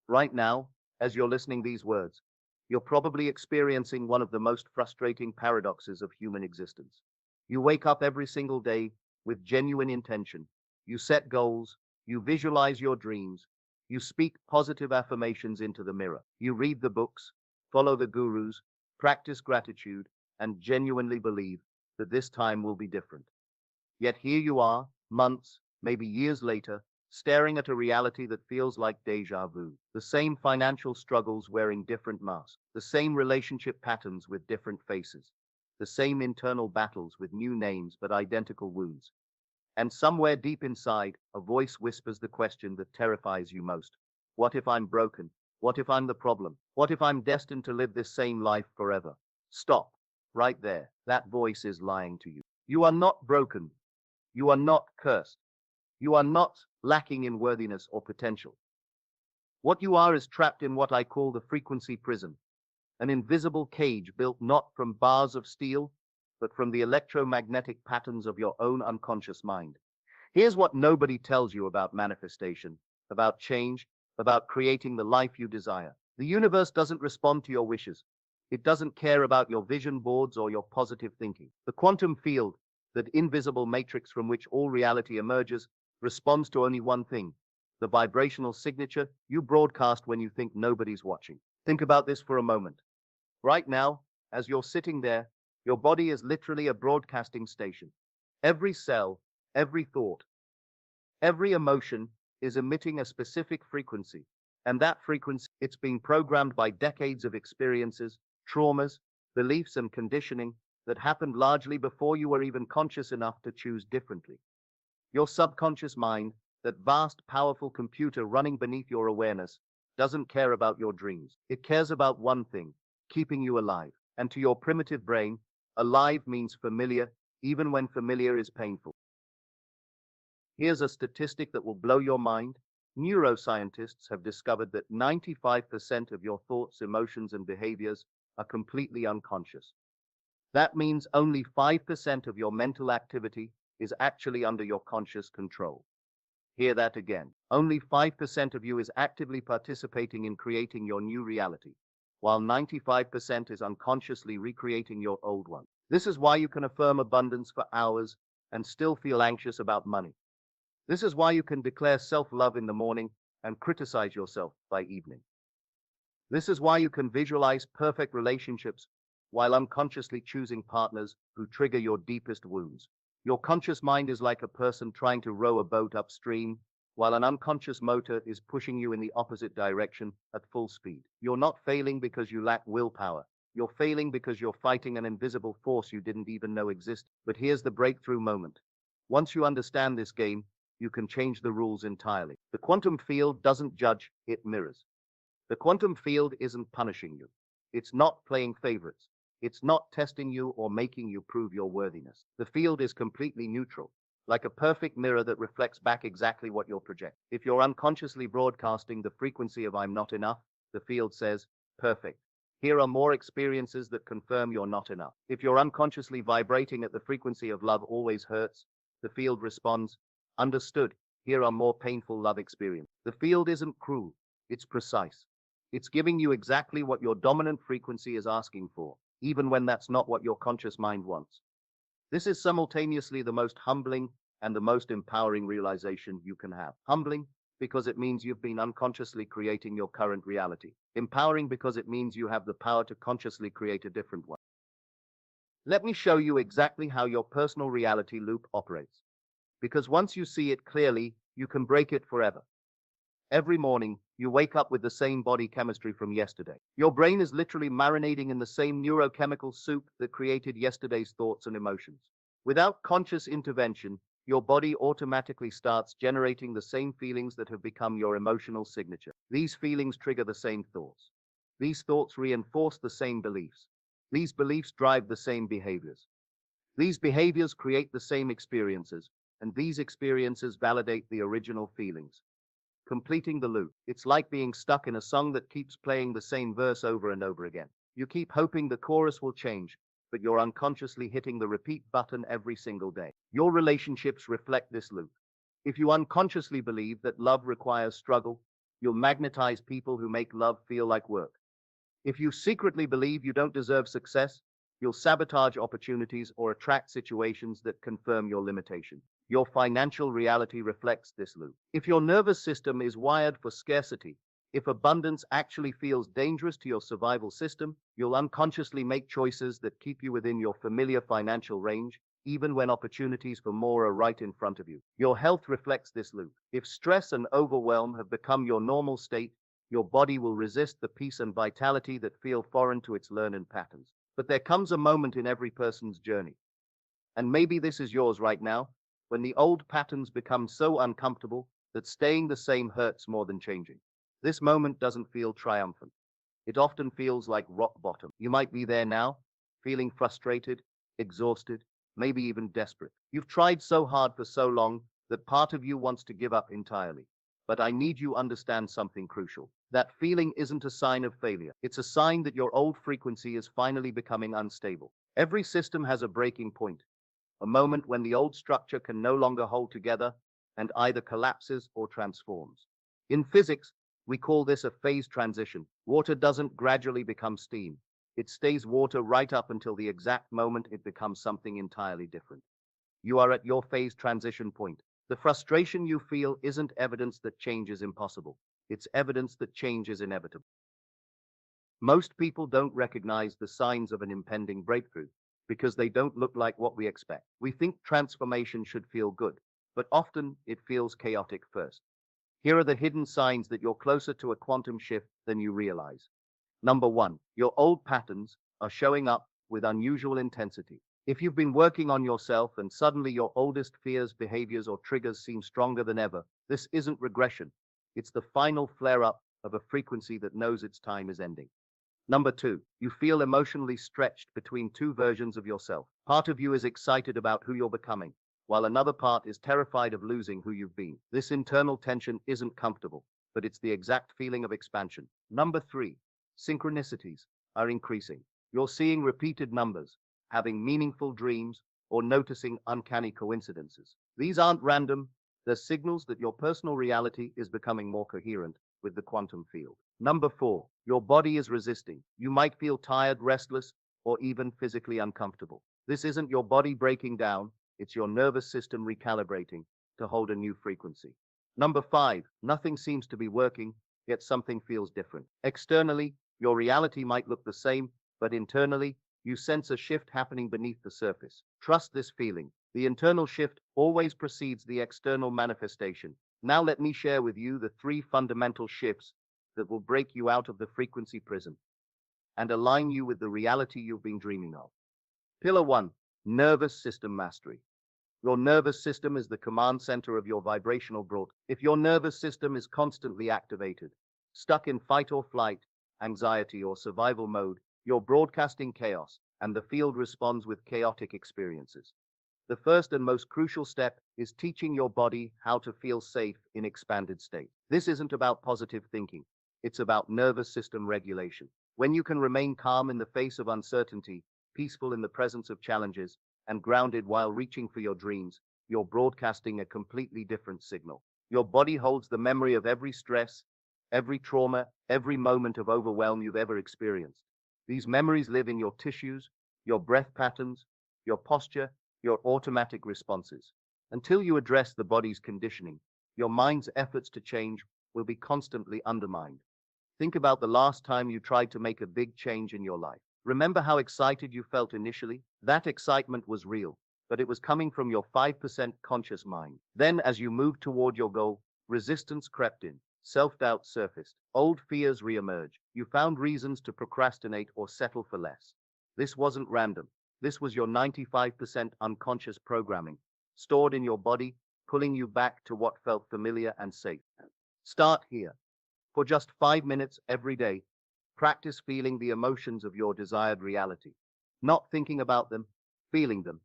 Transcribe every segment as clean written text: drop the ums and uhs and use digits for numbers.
Right now, as you're listening these words, you're probably experiencing one of the most frustrating paradoxes of human existence. You wake up every single day with genuine intention. You set goals, you visualize your dreams, you speak positive affirmations into the mirror. You read the books, follow the gurus, practice gratitude, and genuinely believe that this time will be different. Yet here you are, months, maybe years later, staring at a reality that feels like deja vu. The same financial struggles wearing different masks, the same relationship patterns with different faces, the same internal battles with new names but identical wounds. And somewhere deep inside, a voice whispers the question that terrifies you most. What if I'm broken? What if I'm the problem? What if I'm destined to live this same life forever? Stop. Right there. That voice is lying to you. You are not broken. You are not cursed. You are not lacking in worthiness or potential. What you are is trapped in what I call the frequency prison, an invisible cage built not from bars of steel, but from the electromagnetic patterns of your own unconscious mind. Here's what nobody tells you about manifestation, about change, about creating the life you desire. The universe doesn't respond to your wishes. It doesn't care about your vision boards or your positive thinking. The quantum field, that invisible matrix from which all reality emerges, responds to only one thing: the vibrational signature you broadcast when you think nobody's watching. Think about this for a moment. Right now, as you're sitting there, your body is literally a broadcasting station. Every cell, every thought, every emotion is emitting a specific frequency. And that frequency, it's been programmed by decades of experiences, traumas, beliefs, and conditioning that happened largely before you were even conscious enough to choose differently. Your subconscious mind, that vast, powerful computer running beneath your awareness, doesn't care about your dreams. It cares about one thing: keeping you alive. And to your primitive brain, alive means familiar, even when familiar is painful. Here's a statistic that will blow your mind. Neuroscientists have discovered that 95% of your thoughts, emotions, and behaviors are completely unconscious. That means only 5% of your mental activity is actually under your conscious control. Hear that again. Only 5% of you is actively participating in creating your new reality, while 95% is unconsciously recreating your old one. This is why you can affirm abundance for hours and still feel anxious about money. This is why you can declare self-love in the morning and criticize yourself by evening. This is why you can visualize perfect relationships while unconsciously choosing partners who trigger your deepest wounds. Your conscious mind is like a person trying to row a boat upstream, while an unconscious motor is pushing you in the opposite direction at full speed. You're not failing because you lack willpower. You're failing because you're fighting an invisible force you didn't even know existed. But here's the breakthrough moment. Once you understand this game, you can change the rules entirely. The quantum field doesn't judge, it mirrors. The quantum field isn't punishing you. It's not playing favorites. It's not testing you or making you prove your worthiness. The field is completely neutral, like a perfect mirror that reflects back exactly what you're projecting. If you're unconsciously broadcasting the frequency of "I'm not enough," the field says, "Perfect. Here are more experiences that confirm you're not enough." If you're unconsciously vibrating at the frequency of "Love always hurts," the field responds, "Understood. Here are more painful love experiences." The field isn't cruel. It's precise. It's giving you exactly what your dominant frequency is asking for, even when that's not what your conscious mind wants. This is simultaneously the most humbling and the most empowering realization you can have. Humbling because it means you've been unconsciously creating your current reality. Empowering because it means you have the power to consciously create a different one. Let me show you exactly how your personal reality loop operates. Because once you see it clearly, you can break it forever. Every morning, you wake up with the same body chemistry from yesterday. Your brain is literally marinating in the same neurochemical soup that created yesterday's thoughts and emotions. Without conscious intervention, your body automatically starts generating the same feelings that have become your emotional signature. These feelings trigger the same thoughts. These thoughts reinforce the same beliefs. These beliefs drive the same behaviors. These behaviors create the same experiences, and these experiences validate the original feelings. Completing the loop. It's like being stuck in a song that keeps playing the same verse over and over again. You keep hoping the chorus will change, but you're unconsciously hitting the repeat button every single day. Your relationships reflect this loop. If you unconsciously believe that love requires struggle, You'll magnetize people who make love feel like work. If you secretly believe you don't deserve success, you'll sabotage opportunities or attract situations that confirm your limitation. Your financial reality reflects this loop. If your nervous system is wired for scarcity, if abundance actually feels dangerous to your survival system, you'll unconsciously make choices that keep you within your familiar financial range, even when opportunities for more are right in front of you. Your health reflects this loop. If stress and overwhelm have become your normal state, your body will resist the peace and vitality that feel foreign to its learned patterns. But there comes a moment in every person's journey, and maybe this is yours right now, when the old patterns become so uncomfortable that staying the same hurts more than changing. This moment doesn't feel triumphant. It often feels like rock bottom. You might be there now, feeling frustrated, exhausted, maybe even desperate. You've tried so hard for so long that part of you wants to give up entirely. But I need you to understand something crucial. That feeling isn't a sign of failure. It's a sign that your old frequency is finally becoming unstable. Every system has a breaking point, a moment when the old structure can no longer hold together and either collapses or transforms. In physics, we call this a phase transition. Water doesn't gradually become steam. It stays water right up until the exact moment it becomes something entirely different. You are at your phase transition point. The frustration you feel isn't evidence that change is impossible. It's evidence that change is inevitable. Most people don't recognize the signs of an impending breakthrough because they don't look like what we expect. We think transformation should feel good, but often it feels chaotic first. Here are the hidden signs that you're closer to a quantum shift than you realize. Number one, your old patterns are showing up with unusual intensity. If you've been working on yourself and suddenly your oldest fears, behaviors, or triggers seem stronger than ever, this isn't regression. It's the final flare-up of a frequency that knows its time is ending. Number two, you feel emotionally stretched between two versions of yourself. Part of you is excited about who you're becoming, while another part is terrified of losing who you've been. This internal tension isn't comfortable, but it's the exact feeling of expansion. Number three, synchronicities are increasing. You're seeing repeated numbers, having meaningful dreams, or noticing uncanny coincidences. These aren't random, they're signals that your personal reality is becoming more coherent with the quantum field. Number four, your body is resisting. You might feel tired, restless, or even physically uncomfortable. This isn't your body breaking down, it's your nervous system recalibrating to hold a new frequency. Number five, nothing seems to be working, yet something feels different. Externally, your reality might look the same, but internally, you sense a shift happening beneath the surface. Trust this feeling. The internal shift always precedes the external manifestation. Now let me share with you the three fundamental shifts that will break you out of the frequency prison and align you with the reality you've been dreaming of. Pillar one, nervous system mastery. Your nervous system is the command center of your vibrational broadcast. If your nervous system is constantly activated, stuck in fight or flight, anxiety, or survival mode, you're broadcasting chaos, and the field responds with chaotic experiences. The first and most crucial step is teaching your body how to feel safe in expanded state. This isn't about positive thinking. It's about nervous system regulation. When you can remain calm in the face of uncertainty, peaceful in the presence of challenges, and grounded while reaching for your dreams, you're broadcasting a completely different signal. Your body holds the memory of every stress, every trauma, every moment of overwhelm you've ever experienced. These memories live in your tissues, your breath patterns, your posture, your automatic responses. Until you address the body's conditioning, your mind's efforts to change will be constantly undermined. Think about the last time you tried to make a big change in your life. Remember how excited you felt initially? That excitement was real, but it was coming from your 5% conscious mind. Then, as you moved toward your goal, resistance crept in, self-doubt surfaced, old fears re-emerged. You found reasons to procrastinate or settle for less. This wasn't random. This was your 95% unconscious programming, stored in your body, pulling you back to what felt familiar and safe. Start here. For just 5 minutes every day, practice feeling the emotions of your desired reality. Not thinking about them, feeling them.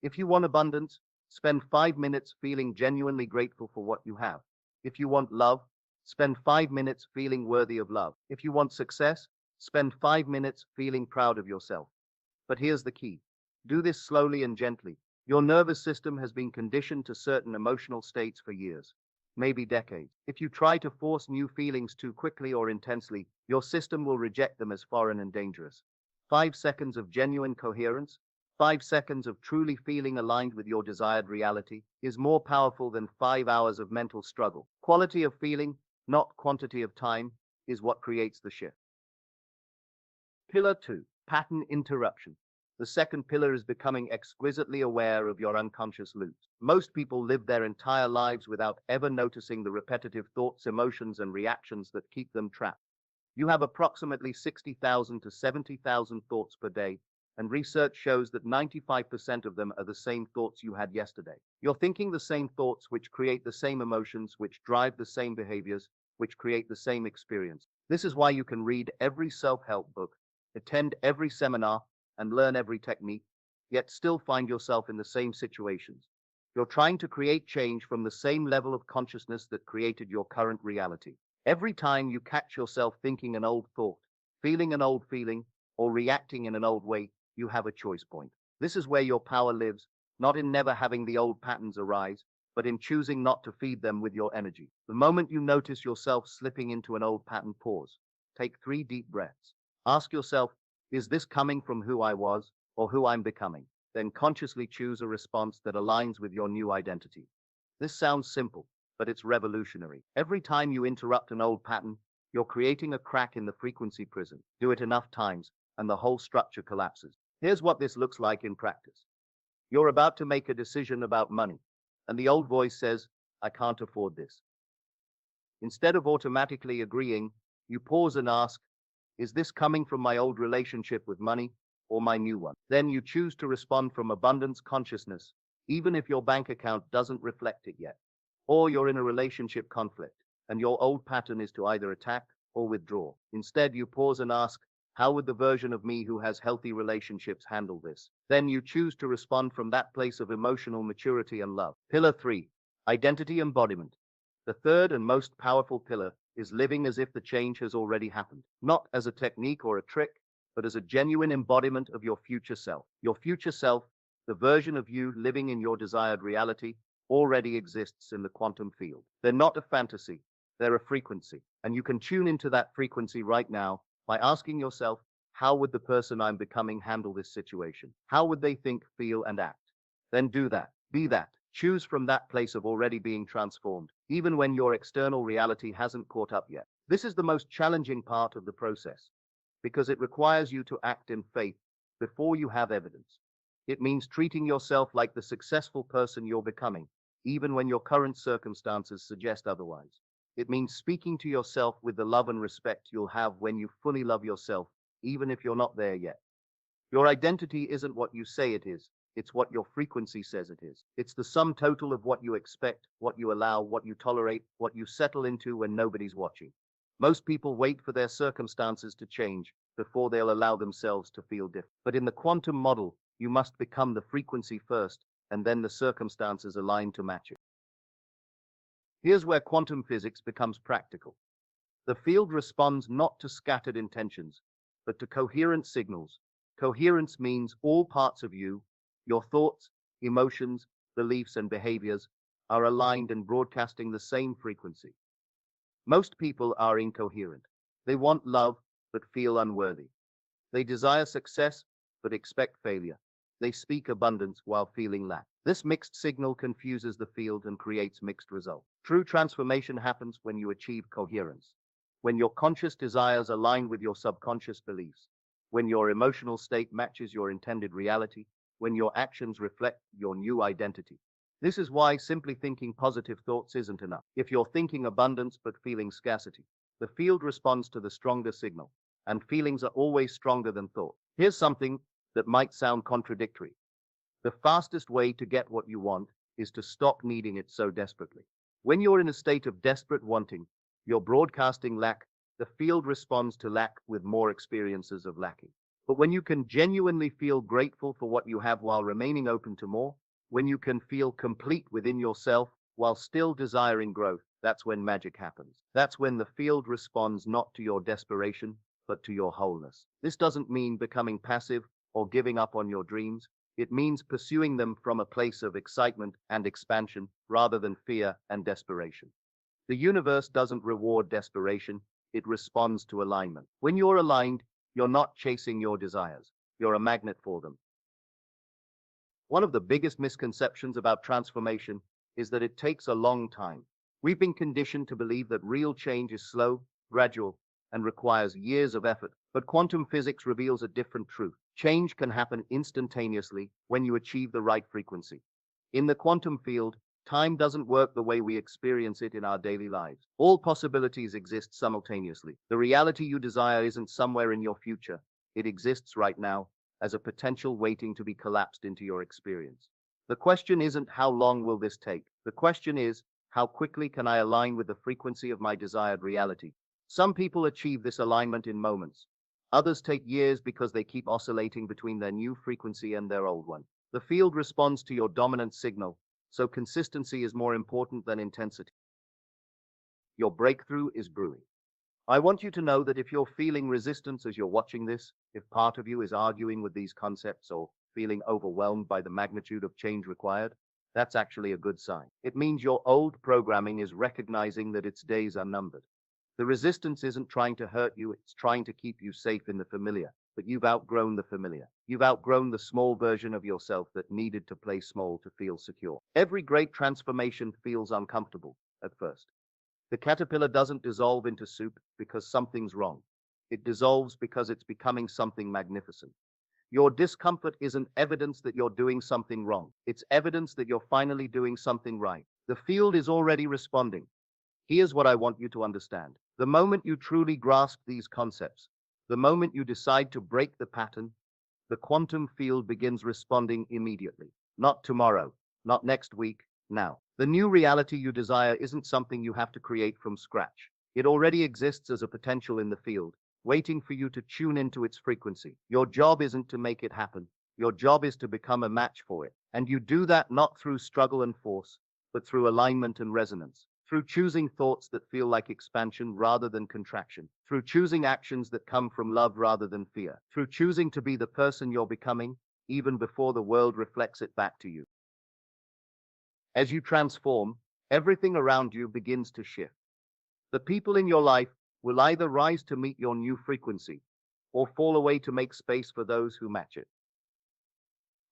If you want abundance, spend 5 minutes feeling genuinely grateful for what you have. If you want love, spend 5 minutes feeling worthy of love. If you want success, spend 5 minutes feeling proud of yourself. But here's the key. Do this slowly and gently. Your nervous system has been conditioned to certain emotional states for years. maybe decades. If you try to force new feelings too quickly or intensely, your system will reject them as foreign and dangerous. 5 seconds of genuine coherence, 5 seconds of truly feeling aligned with your desired reality, is more powerful than 5 hours of mental struggle. Quality of feeling, not quantity of time, is what creates the shift. Pillar 2, pattern interruption. The second pillar is becoming exquisitely aware of your unconscious loops. Most people live their entire lives without ever noticing the repetitive thoughts, emotions, and reactions that keep them trapped. You have approximately 60,000 to 70,000 thoughts per day, and research shows that 95% of them are the same thoughts you had yesterday. You're thinking the same thoughts, which create the same emotions, which drive the same behaviors, which create the same experience. This is why you can read every self-help book, attend every seminar, and learn every technique, yet still find yourself in the same situations. You're trying to create change from the same level of consciousness that created your current reality. Every time you catch yourself thinking an old thought, feeling an old feeling, or reacting in an old way, you have a choice point. This is where your power lives, not in never having the old patterns arise, but in choosing not to feed them with your energy. The moment you notice yourself slipping into an old pattern, pause. Take 3 deep breaths. Ask yourself, is this coming from who I was or who I'm becoming? Then consciously choose a response that aligns with your new identity. This sounds simple, but it's revolutionary. Every time you interrupt an old pattern, you're creating a crack in the frequency prison. Do it enough times, and the whole structure collapses. Here's what this looks like in practice. You're about to make a decision about money, and the old voice says, I can't afford this. Instead of automatically agreeing, you pause and ask, is this coming from my old relationship with money or my new one? Then you choose to respond from abundance consciousness, even if your bank account doesn't reflect it yet. Or you're in a relationship conflict, and your old pattern is to either attack or withdraw. Instead, you pause and ask, how would the version of me who has healthy relationships handle this? Then you choose to respond from that place of emotional maturity and love. Pillar 3, identity embodiment. The third and most powerful pillar is living as if the change has already happened, not as a technique or a trick, but as a genuine embodiment of your future self. Your future self, the version of you living in your desired reality, already exists in the quantum field. They're not a fantasy, they're a frequency. And you can tune into that frequency right now by asking yourself, how would the person I'm becoming handle this situation? How would they think, feel, and act? Then do that. Be that. Choose from that place of already being transformed, even when your external reality hasn't caught up yet. This is the most challenging part of the process, because it requires you to act in faith before you have evidence. It means treating yourself like the successful person you're becoming, even when your current circumstances suggest otherwise. It means speaking to yourself with the love and respect you'll have when you fully love yourself, even if you're not there yet. Your identity isn't what you say it is. It's what your frequency says it is. It's the sum total of what you expect, what you allow, what you tolerate, what you settle into when nobody's watching. Most people wait for their circumstances to change before they'll allow themselves to feel different. But in the quantum model, you must become the frequency first, and then the circumstances align to match it. Here's where quantum physics becomes practical. The field responds not to scattered intentions, but to coherent signals. Coherence means all parts of you, your thoughts, emotions, beliefs, and behaviors are aligned and broadcasting the same frequency. Most people are incoherent. They want love, but feel unworthy. They desire success, but expect failure. They speak abundance while feeling lack. This mixed signal confuses the field and creates mixed results. True transformation happens when you achieve coherence, when your conscious desires align with your subconscious beliefs, when your emotional state matches your intended reality, when your actions reflect your new identity. This is why simply thinking positive thoughts isn't enough. If you're thinking abundance but feeling scarcity, the field responds to the stronger signal, and feelings are always stronger than thought. Here's something that might sound contradictory. The fastest way to get what you want is to stop needing it so desperately. When you're in a state of desperate wanting, you're broadcasting lack. The field responds to lack with more experiences of lacking. But when you can genuinely feel grateful for what you have while remaining open to more, when you can feel complete within yourself while still desiring growth, that's when magic happens. That's when the field responds not to your desperation, but to your wholeness. This doesn't mean becoming passive or giving up on your dreams. It means pursuing them from a place of excitement and expansion rather than fear and desperation. The universe doesn't reward desperation, it responds to alignment. When you're aligned, you're not chasing your desires, you're a magnet for them. One of the biggest misconceptions about transformation is that it takes a long time. We've been conditioned to believe that real change is slow, gradual, and requires years of effort. But quantum physics reveals a different truth. Change can happen instantaneously when you achieve the right frequency. In the quantum field, time doesn't work the way we experience it in our daily lives. All possibilities exist simultaneously. The reality you desire isn't somewhere in your future. It exists right now as a potential waiting to be collapsed into your experience. The question isn't how long will this take? The question is, how quickly can I align with the frequency of my desired reality? Some people achieve this alignment in moments. Others take years because they keep oscillating between their new frequency and their old one. The field responds to your dominant signal, so consistency is more important than intensity. Your breakthrough is brewing. I want you to know that if you're feeling resistance as you're watching this, if part of you is arguing with these concepts or feeling overwhelmed by the magnitude of change required, that's actually a good sign. It means your old programming is recognizing that its days are numbered. The resistance isn't trying to hurt you, it's trying to keep you safe in the familiar. But you've outgrown the familiar. You've outgrown the small version of yourself that needed to play small to feel secure. Every great transformation feels uncomfortable at first. The caterpillar doesn't dissolve into soup because something's wrong. It dissolves because it's becoming something magnificent. Your discomfort isn't evidence that you're doing something wrong. It's evidence that you're finally doing something right. The field is already responding. Here's what I want you to understand. The moment you truly grasp these concepts, the moment you decide to break the pattern, the quantum field begins responding immediately. Not tomorrow, not next week, now. The new reality you desire isn't something you have to create from scratch. It already exists as a potential in the field, waiting for you to tune into its frequency. Your job isn't to make it happen. Your job is to become a match for it. And you do that not through struggle and force, but through alignment and resonance. Through choosing thoughts that feel like expansion rather than contraction. Through choosing actions that come from love rather than fear. Through choosing to be the person you're becoming, even before the world reflects it back to you. As you transform, everything around you begins to shift. The people in your life will either rise to meet your new frequency or fall away to make space for those who match it.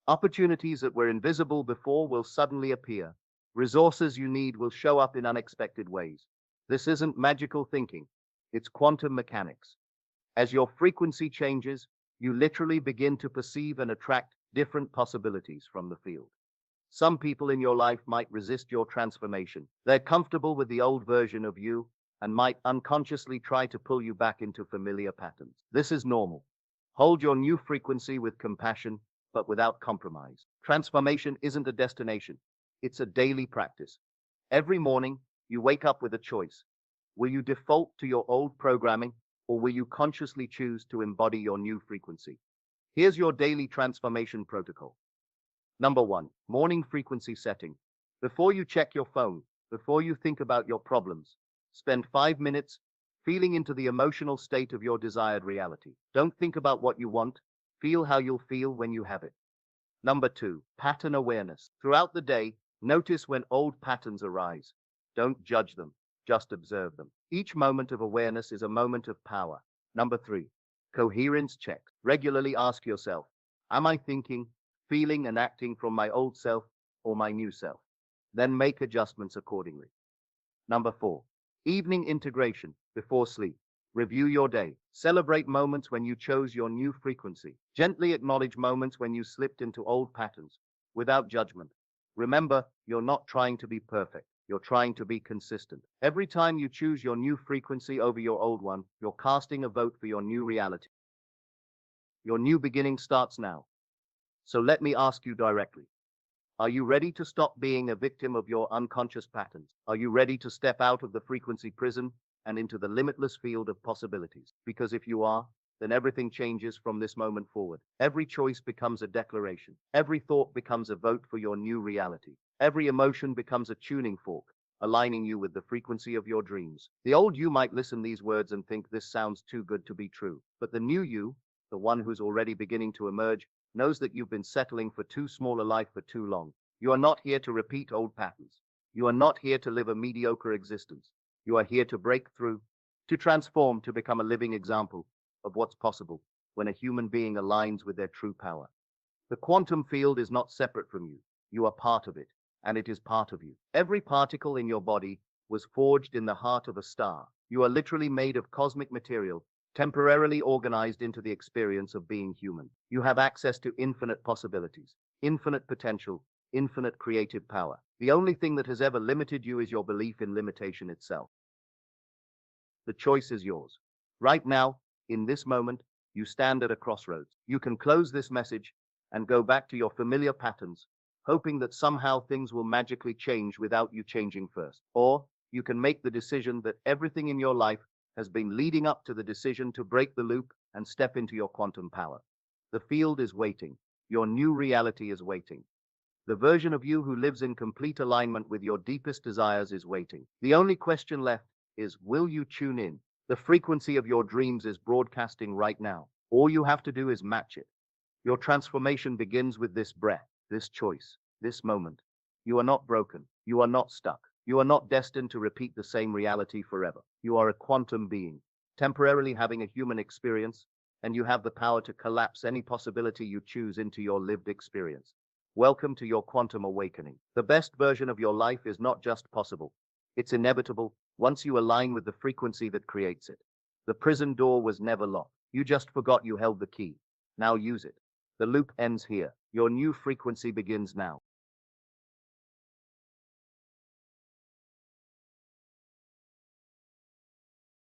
Opportunities that were invisible before will suddenly appear. Resources you need will show up in unexpected ways. This isn't magical thinking, it's quantum mechanics. As your frequency changes, you literally begin to perceive and attract different possibilities from the field. Some people in your life might resist your transformation. They're comfortable with the old version of you and might unconsciously try to pull you back into familiar patterns. This is normal. Hold your new frequency with compassion, but without compromise. Transformation isn't a destination. It's a daily practice. Every morning, you wake up with a choice. Will you default to your old programming, or will you consciously choose to embody your new frequency? Here's your daily transformation protocol. Number 1, morning frequency setting. Before you check your phone, before you think about your problems, spend 5 minutes feeling into the emotional state of your desired reality. Don't think about what you want, feel how you'll feel when you have it. Number 2, pattern awareness. Throughout the day, notice when old patterns arise. Don't judge them, just observe them. Each moment of awareness is a moment of power. Number 3, coherence checks. Regularly ask yourself, am I thinking, feeling and acting from my old self or my new self? Then make adjustments accordingly. Number 4, evening integration. Before sleep, review your day. Celebrate moments when you chose your new frequency. Gently acknowledge moments when you slipped into old patterns, without judgment. Remember, you're not trying to be perfect. You're trying to be consistent. Every time you choose your new frequency over your old one, you're casting a vote for your new reality. Your new beginning starts now. So let me ask you directly. Are you ready to stop being a victim of your unconscious patterns? Are you ready to step out of the frequency prison and into the limitless field of possibilities? Because if you are, then everything changes from this moment forward. Every choice becomes a declaration. Every thought becomes a vote for your new reality. Every emotion becomes a tuning fork, aligning you with the frequency of your dreams. The old you might listen these words and think this sounds too good to be true. But the new you, the one who's already beginning to emerge, knows that you've been settling for too small a life for too long. You are not here to repeat old patterns. You are not here to live a mediocre existence. You are here to break through, to transform, to become a living example of what's possible when a human being aligns with their true power. The quantum field is not separate from you. You are part of it, and it is part of you. Every particle in your body was forged in the heart of a star. You are literally made of cosmic material, temporarily organized into the experience of being human. You have access to infinite possibilities, infinite potential, infinite creative power. The only thing that has ever limited you is your belief in limitation itself. The choice is yours. Right now, in this moment, you stand at a crossroads. You can close this message and go back to your familiar patterns, hoping that somehow things will magically change without you changing first. Or you can make the decision that everything in your life has been leading up to the decision to break the loop and step into your quantum power. The field is waiting. Your new reality is waiting. The version of you who lives in complete alignment with your deepest desires is waiting. The only question left is, will you tune in? The frequency of your dreams is broadcasting right now. All you have to do is match it. Your transformation begins with this breath, this choice, this moment. You are not broken. You are not stuck. You are not destined to repeat the same reality forever. You are a quantum being, temporarily having a human experience, and you have the power to collapse any possibility you choose into your lived experience. Welcome to your quantum awakening. The best version of your life is not just possible. It's inevitable once you align with the frequency that creates it. The prison door was never locked. You just forgot you held the key. Now use it. The loop ends here. Your new frequency begins now.